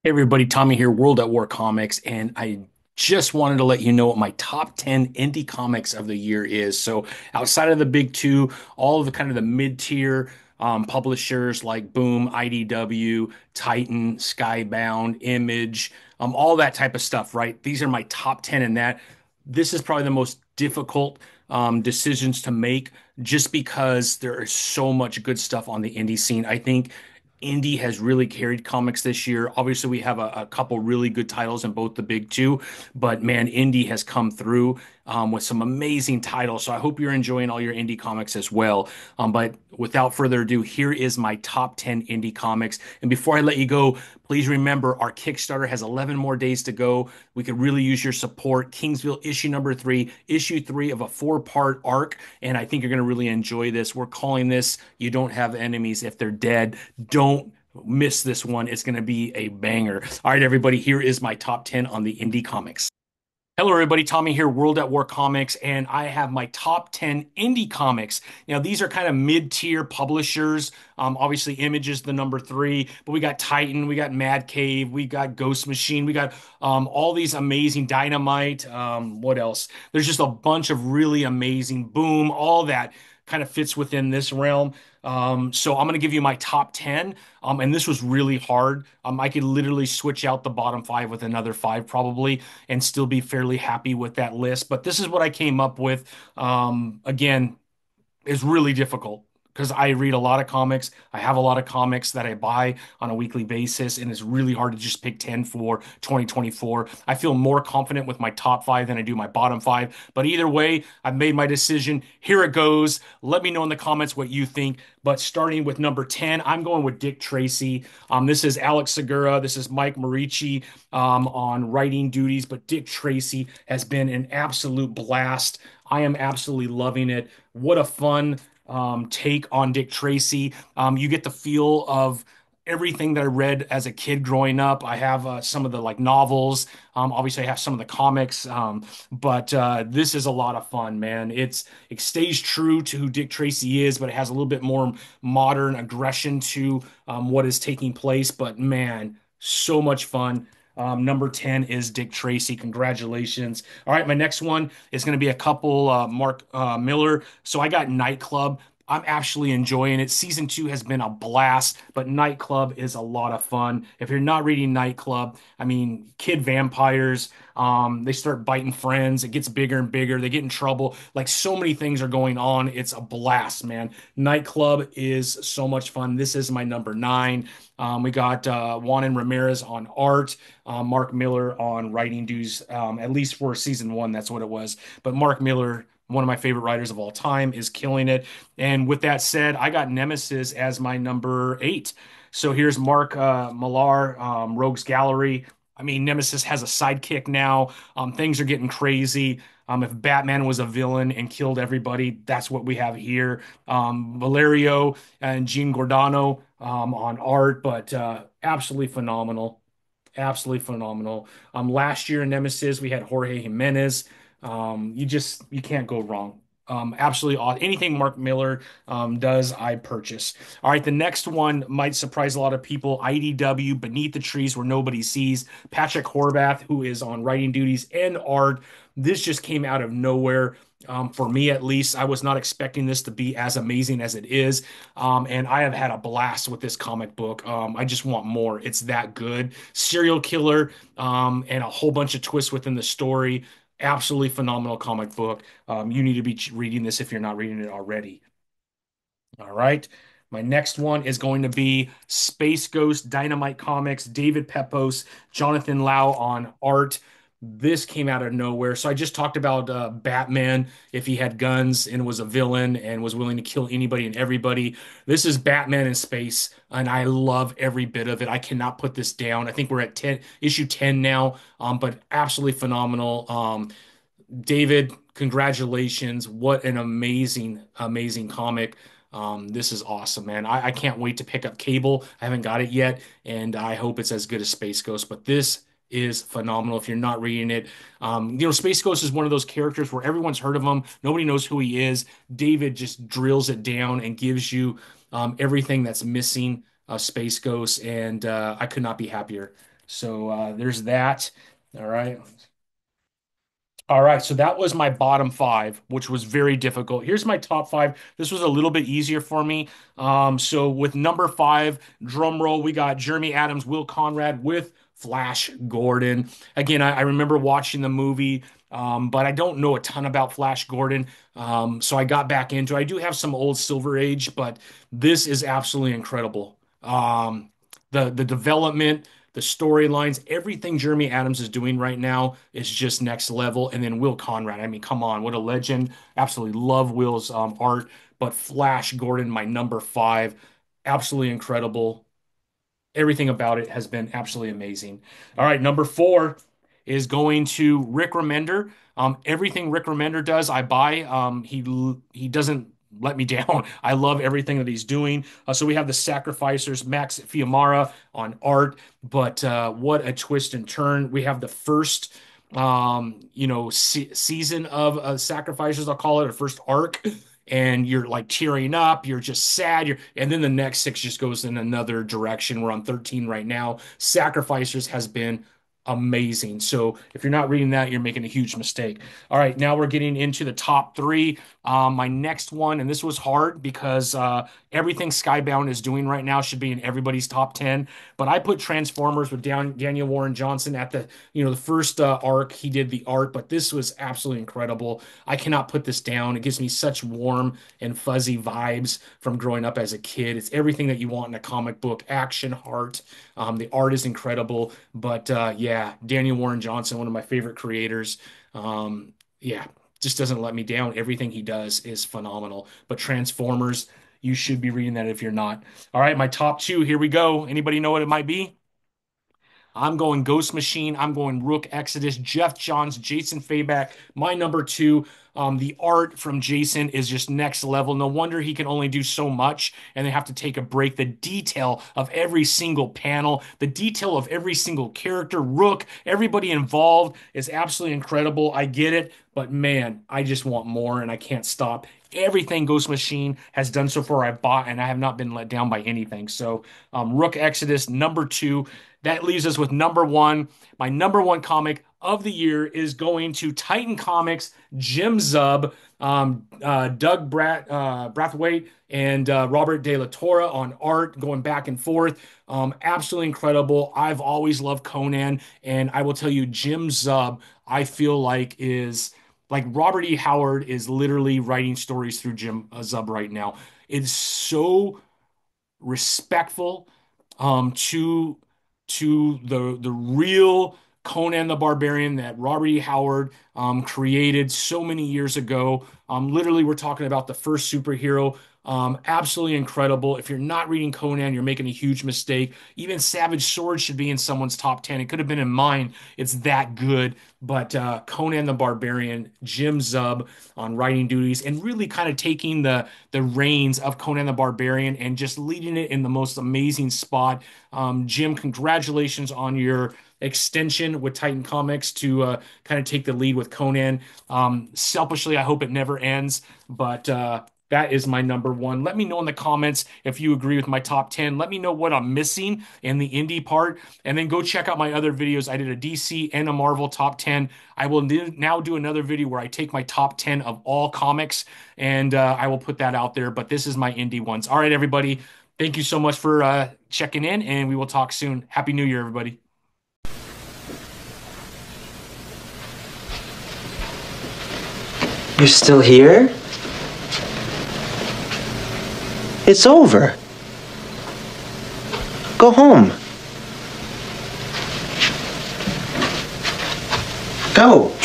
Hey everybody, Tommy here, World at War Comics, and I just wanted to let you know what my top 10 indie comics of the year is. So outside of the big two, all of the kind of the mid-tier publishers like Boom, IDW, Titan, Skybound, Image, all that type of stuff, right? These are my top 10 in that. This is probably the most difficult decisions to make just because there is so much good stuff on the indie scene. I think indie has really carried comics this year. Obviously, we have a couple really good titles in both the big two, but man, indie has come through with some amazing titles. So I hope you're enjoying all your indie comics as well. But without further ado, here is my top 10 indie comics. And before I let you go, please remember our Kickstarter has 11 more days to go. We could really use your support. Kingsville issue number three, issue three of a four-part arc. And I think you're going to really enjoy this. We're calling this You Don't Have Enemies If They're Dead. Don't miss this one. It's going to be a banger. All right, everybody, here is my top 10 on the indie comics. Hello, everybody. Tommy here, World at War Comics, and I have my top 10 indie comics. Now, these are kind of mid-tier publishers. Obviously, Image is the number three, but we got Titan, we got Mad Cave, we got Ghost Machine, we got all these amazing Dynamite. What else? There's just a bunch of really amazing Boom, all that kind of fits within this realm. So I'm going to give you my top 10. And this was really hard. I could literally switch out the bottom five with another five probably and still be fairly happy with that list. But this is what I came up with. Again, is really difficult because I read a lot of comics. I have a lot of comics that I buy on a weekly basis, and it's really hard to just pick 10 for 2024. I feel more confident with my top five than I do my bottom five. But either way, I've made my decision. Here it goes. Let me know in the comments what you think. But starting with number 10, I'm going with Dick Tracy. This is Alex Segura. This is Mike Marici on writing duties. But Dick Tracy has been an absolute blast. I am absolutely loving it. What a fun take on Dick Tracy. You get the feel of everything that I read as a kid growing up. I have some of the like novels. Obviously, I have some of the comics, but this is a lot of fun, man. It stays true to who Dick Tracy is, but it has a little bit more modern aggression to what is taking place. But man, so much fun. Number 10 is Dick Tracy. Congratulations. All right, my next one is going to be a couple, Mark Miller. So I got Nightclub. I'm actually enjoying it. Season two has been a blast, but Nightclub is a lot of fun. If you're not reading Nightclub, I mean, kid vampires, they start biting friends. It gets bigger and bigger. They get in trouble. Like so many things are going on. It's a blast, man. Nightclub is so much fun. This is my number nine. We got Juan and Ramirez on art, Mark Miller on writing dues, at least for season one, that's what it was. But Mark Miller, one of my favorite writers of all time, is killing it. And with that said, I got Nemesis as my number eight. So here's Mark Millar, Rogues Gallery. I mean, Nemesis has a sidekick now. Things are getting crazy. If Batman was a villain and killed everybody, that's what we have here. Valerio and Gene Gordano on art, but absolutely phenomenal. Absolutely phenomenal. Last year in Nemesis, we had Jorge Jimenez. You can't go wrong. Absolutely awesome. Anything Mark Miller does, I purchase. All right, the next one might surprise a lot of people. IDW, Beneath the Trees Where Nobody Sees. Patrick Horvath, who is on writing duties and art. This just came out of nowhere. For me, at least, I was not expecting this to be as amazing as it is. And I have had a blast with this comic book. I just want more. It's that good. Serial killer, and a whole bunch of twists within the story. Absolutely phenomenal comic book. You need to be reading this if you're not reading it already. All right. My next one is going to be Space Ghost Dynamite Comics, David Pepos, Jonathan Lau on art. This came out of nowhere. So I just talked about Batman if he had guns and was a villain and was willing to kill anybody and everybody. This is Batman in space, and I love every bit of it. I cannot put this down. I think we're at 10, issue 10 now, but absolutely phenomenal. David, congratulations. What an amazing, amazing comic. This is awesome, man. I can't wait to pick up Cable. I haven't got it yet, and I hope it's as good as Space Ghost. But this is phenomenal if you're not reading it. Space Ghost is one of those characters where everyone's heard of him. Nobody knows who he is. David just drills it down and gives you everything that's missing Space Ghost, and I could not be happier. So there's that. All right. All right, so that was my bottom five, which was very difficult. Here's my top five. This was a little bit easier for me. So with number five, drum roll, we got Jeremy Adams, Will Conrad with Flash Gordon. Again, I remember watching the movie, but I don't know a ton about Flash Gordon. So I got back into it. I do have some old Silver Age, but this is absolutely incredible. The development, the storylines, everything Jeremy Adams is doing right now is just next level. And then Will Conrad, I mean, come on, what a legend. Absolutely love Will's art. But Flash Gordon, my number five, absolutely incredible. Everything about it has been absolutely amazing. All right, number four is going to Rick Remender. Everything Rick Remender does, I buy. He doesn't let me down. I love everything that he's doing. So we have the Sacrificers, Max Fiumara on art, but what a twist and turn. We have the first season of Sacrificers, I'll call it, a first arc, and you're like tearing up, you're just sad, and then the next six just goes in another direction. We're on 13 right now. Sacrificers has been amazing. So if you're not reading that, you're making a huge mistake. All right, now we're getting into the top three. My next one, and this was hard because everything Skybound is doing right now should be in everybody's top 10. But I put Transformers with Daniel Warren Johnson at the first arc. He did the art, but this was absolutely incredible. I cannot put this down. It gives me such warm and fuzzy vibes from growing up as a kid. It's everything that you want in a comic book: action, heart. The art is incredible, but yeah, Daniel Warren Johnson, one of my favorite creators. Yeah, just doesn't let me down. Everything he does is phenomenal. But Transformers, you should be reading that if you're not. All right, my top two. Here we go. Anybody know what it might be? I'm going Ghost Machine. I'm going Rook Exodus, Jeff Johns, Jason Fabak. My number two. The art from Jason is just next level. No wonder he can only do so much and they have to take a break. The detail of every single panel, the detail of every single character, Rook, everybody involved is absolutely incredible. I get it, but man, I just want more and I can't stop. Everything Ghost Machine has done so far, I bought, and I have not been let down by anything. So, Rook Exodus, number two. That leaves us with number one. My number one comic of the year is going to Titan Comics, Jim Zub, Doug Brathwaite, and Robert De La Torre on art, going back and forth. Absolutely incredible. I've always loved Conan, and I will tell you, Jim Zub, I feel like Robert E. Howard is literally writing stories through Jim Zub right now. It's so respectful to the real Conan the Barbarian that Robert E. Howard created so many years ago. Literally, we're talking about the first superhero. Absolutely incredible. If you're not reading Conan, you're making a huge mistake. Even Savage Sword should be in someone's top 10. It could have been in mine. It's that good. But Conan the Barbarian, Jim Zub on writing duties, and really kind of taking the reins of Conan the Barbarian and just leading it in the most amazing spot. Jim, congratulations on your extension with Titan Comics to kind of take the lead with Conan. Selfishly, I hope it never ends, but that is my number one. Let me know in the comments if you agree with my top 10. Let me know what I'm missing in the indie part, and then go check out my other videos. I did a DC and a Marvel top 10. I will now do another video where I take my top 10 of all comics, and I will put that out there, but this is my indie ones. All right, everybody. Thank you so much for checking in, and we will talk soon. Happy New Year, everybody. You're still here? It's over. Go home. Go.